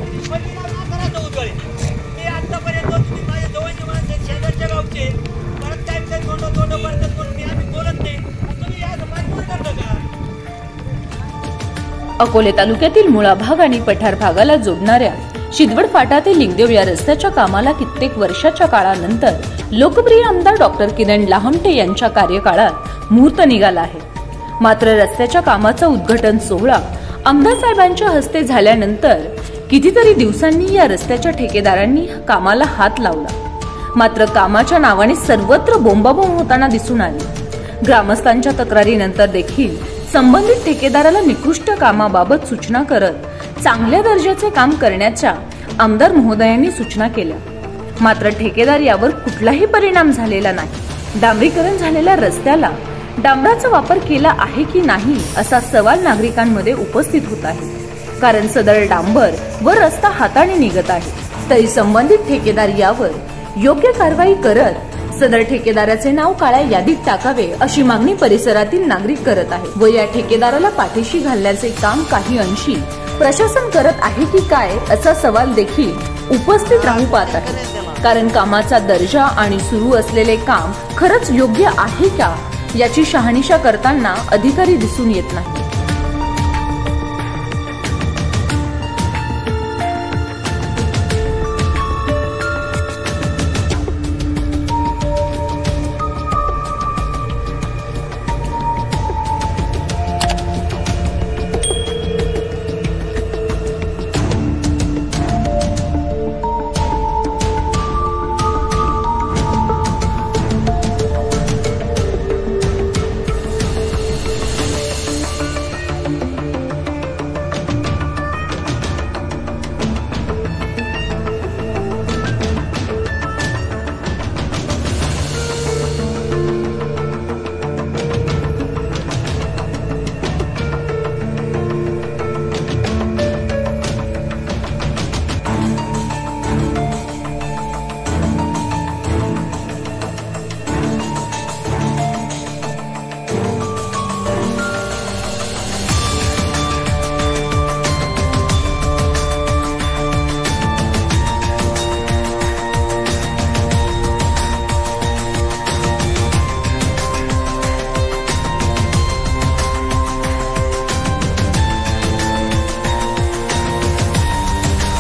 मी आतापर्यंत तुम्ही माझ्या जवळचे माणसं शेजारच्या गावचे परत काय तोंड परत म्हणून मी आम्ही बोलत नाही तुम्ही या समाजवर करता का? अकोले तालुक्यातील मुळा भाग आणि पठार भागाला जोडणाऱ्या शिदवड फाटा ते लिंगदेव या रस्त्याच्या कामाला कित्येक वर्षाच्या काळानंतर लोकप्रिय आमदार डॉक्टर किरण लहामटे यांच्या कार्यकाळात मुहूर्त निघाला आहे। मात्र रस्त्याच्या कामाचा उद्घाटन सोहळा आमदार साहेबांच्या हस्ते झाल्यानंतर कितीतरी दिवसांनी या रस्त्याच्या ठेकेदारांनी कामाला हात लावला। मात्र कामाच्या नावाने सर्वत्र बोंबाबोंब होताना दिसून आले। ग्रामस्थांच्या तक्रारीनंतर देखील संबंधित ठेकेदाराला निकृष्ट कामाबाबत सूचना करत चांगल्या दर्जाचे काम करण्याच्या आमदार महोदयांनी सूचना केल्या। मात्र ठेकेदार यावर कुठलाही परिणाम झालेला नाही। डांबरीकरण झालेल्या रस्त्याला डांबराचा वापर केला आहे की नाही असा सवाल नागरिकांमध्ये उपस्थित होत आहे। कारण सदर डांबर व रस्ता हाताने निघत आहे तरी संबंधित ठेकेदार यावर योग्य कारवाई करत सदर ठेकेदाराचे नाव काळ्या यादीत टाकावे अशी मागणी परिसरातील नागरिक करत आहे व या ठेकेदाराला पाठीशी घालण्याचे काम काही अंशी प्रशासन करत आहे की काय असा सवाल देखील उपस्थित राहू पाहत आहे। कारण कामाचा दर्जा आणि सुरू असलेले काम खरंच योग्य आहे का याची शहानिशा करताना अधिकारी दिसून येत नाही।